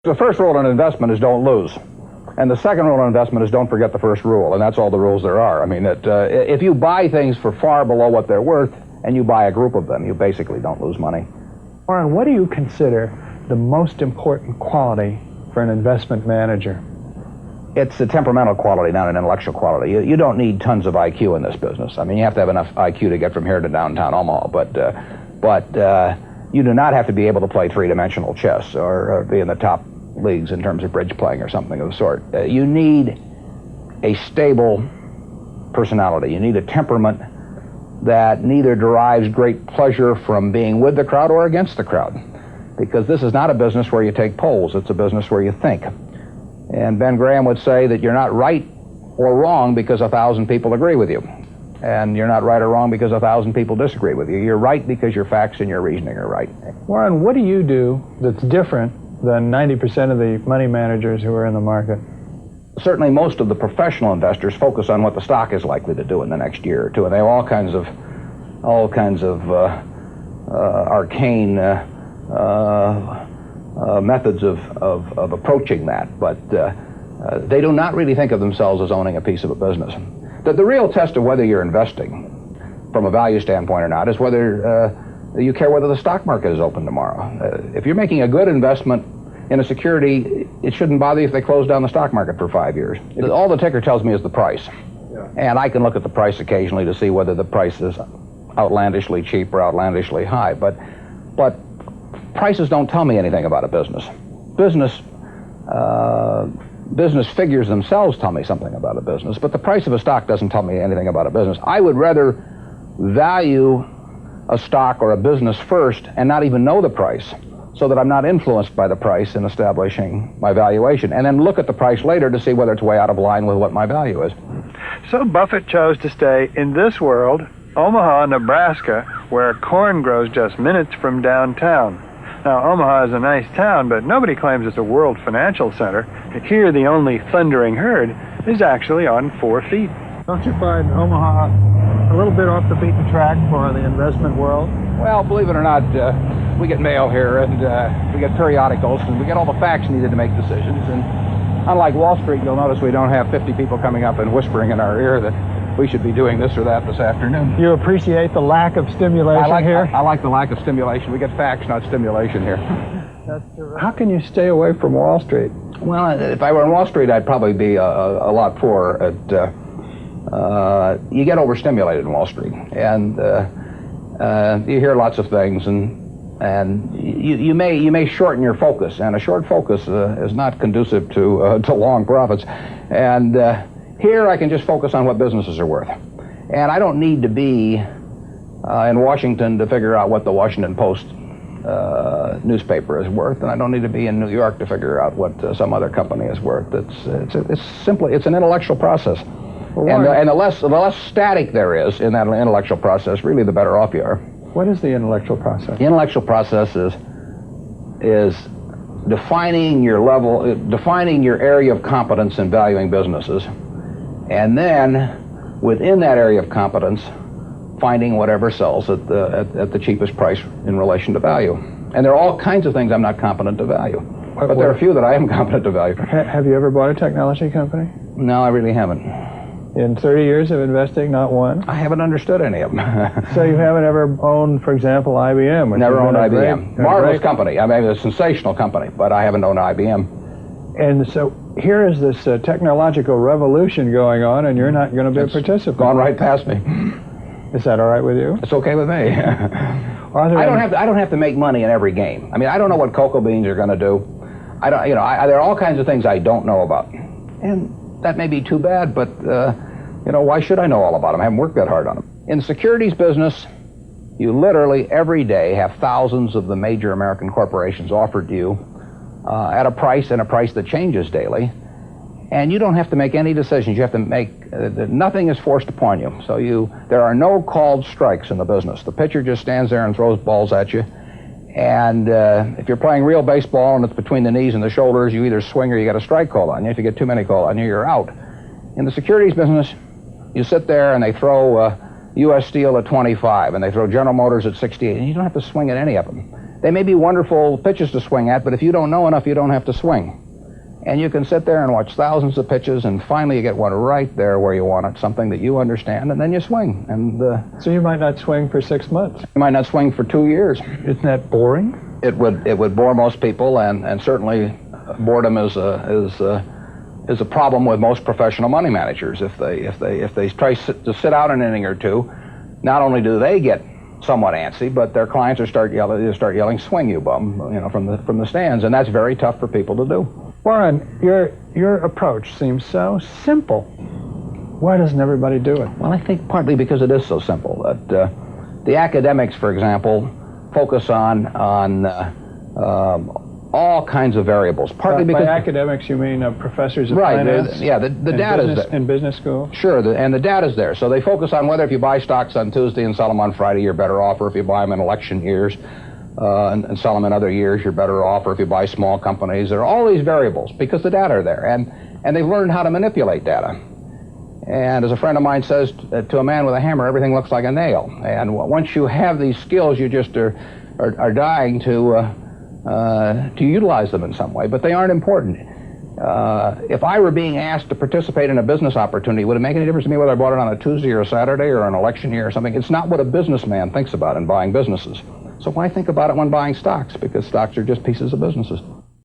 The first rule in investment is don't lose. And the second rule in investment is don't forget the first rule, and that's all the rules there are. I mean, if you buy things for far below what they're worth, and you buy a group of them, you basically don't lose money. Warren, what do you consider the most important quality for an investment manager? It's a temperamental quality, not an intellectual quality. You don't need tons of IQ in this business. I mean, you have to have enough IQ to get from here to downtown Omaha, but you do not have to be able to play three-dimensional chess or be in the top leagues in terms of bridge playing or something of the sort. You need a stable personality. You need a temperament that neither derives great pleasure from being with the crowd or against the crowd. Because this is not a business where you take polls, it's a business where you think. And Ben Graham would say that you're not right or wrong because 1,000 people agree with you. And you're not right or wrong because 1,000 people disagree with you. You're right because your facts and your reasoning are right. Warren, what do you do that's different than 90% of the money managers who are in the market? Certainly most of the professional investors focus on what the stock is likely to do in the next year or two, and they have all kinds of arcane methods of approaching that, but they do not really think of themselves as owning a piece of a business. The real test of whether you're investing from a value standpoint or not is whether you care whether the stock market is open tomorrow. If you're making a good investment in a security, it shouldn't bother you if they close down the stock market for 5 years. All the ticker tells me is the price. Yeah. And I can look at the price occasionally to see whether the price is outlandishly cheap or outlandishly high. But prices don't tell me anything about a business. Business figures themselves tell me something about a business, but the price of a stock doesn't tell me anything about a business. I would rather value a stock or a business first and not even know the price, so that I'm not influenced by the price in establishing my valuation, and then look at the price later to see whether it's way out of line with what my value is. So Buffett chose to stay in this world, Omaha, Nebraska, where corn grows just minutes from downtown. Now, Omaha is a nice town, but nobody claims it's a world financial center. Here, the only thundering herd is actually on 4 feet. Don't you find Omaha a little bit off the beaten track for the investment world? Well, believe it or not, we get mail here, and we get periodicals, and we get all the facts needed to make decisions. And unlike Wall Street, you'll notice we don't have 50 people coming up and whispering in our ear that we should be doing this or that this afternoon. You appreciate the lack of stimulation here? I like the lack of stimulation. We get facts, not stimulation here. That's terrific. How can you stay away from Wall Street? Well, if I were in Wall Street, I'd probably be a lot poorer. You get overstimulated in Wall Street, and you hear lots of things, and you may shorten your focus, and a short focus is not conducive to long profits. And here I can just focus on what businesses are worth, and I don't need to be in Washington to figure out what the Washington Post newspaper is worth, and I don't need to be in New York to figure out what some other company is worth. It's an intellectual process. And the less static there is in that intellectual process, really the better off you are. What is the intellectual process? The intellectual process is defining your area of competence in valuing businesses, and then within that area of competence, finding whatever sells at the cheapest price in relation to value. And there are all kinds of things I'm not competent to value, but there are a few that I am competent to value. Have you ever bought a technology company? No, I really haven't. In 30 years of investing, not one? I haven't understood any of them. So you haven't ever owned, for example, IBM? Never owned IBM. Marvelous company. I mean, a sensational company, but I haven't owned IBM. And so here is this technological revolution going on, and you're not going to be a participant. Gone right past me. Is that all right with you? It's okay with me. I don't have to make money in every game. I mean, I don't know what cocoa beans are going to do. There are all kinds of things I don't know about, and that may be too bad, but why should I know all about them? I haven't worked that hard on them. In the securities business, you literally every day have thousands of the major American corporations offered to you at a price that changes daily, and you don't have to make any decisions. You have to make nothing is forced upon you. So there are no called strikes in the business. The pitcher just stands there and throws balls at you. And if you're playing real baseball and it's between the knees and the shoulders, you either swing or you get a strike called on you. If you get too many called on you, you're out. In the securities business, you sit there and they throw U.S. Steel at 25 and they throw General Motors at 68, and you don't have to swing at any of them. They may be wonderful pitches to swing at, but if you don't know enough, you don't have to swing. And you can sit there and watch thousands of pitches, and finally you get one right there where you want it, something that you understand, and then you swing. And so you might not swing for 6 months. You might not swing for 2 years. Isn't that boring? It would bore most people, and certainly boredom is a problem with most professional money managers. If they try to sit out an inning or two, not only do they get somewhat antsy, but their clients start yelling, "Swing, you bum!" From the stands, and that's very tough for people to do. Warren, your approach seems so simple. Why doesn't everybody do it? Well, I think partly because it is so simple. That the academics, for example, focus on all kinds of variables. Partly because by academics you mean professors of right, finance? Yeah, the data's there. In business school? Sure, and the data's there. So they focus on whether if you buy stocks on Tuesday and sell them on Friday, you're better off, or if you buy them in election years and sell them in other years, you're better off, or if you buy small companies. There are all these variables because the data are there, and they've learned how to manipulate data. And as a friend of mine says, to a man with a hammer, everything looks like a nail. And once you have these skills, you just are dying to utilize them in some way, but they aren't important. If I were being asked to participate in a business opportunity, would it make any difference to me whether I bought it on a Tuesday or a Saturday or an election year or something? It's not what a businessman thinks about in buying businesses. So why think about it when buying stocks? Because stocks are just pieces of businesses.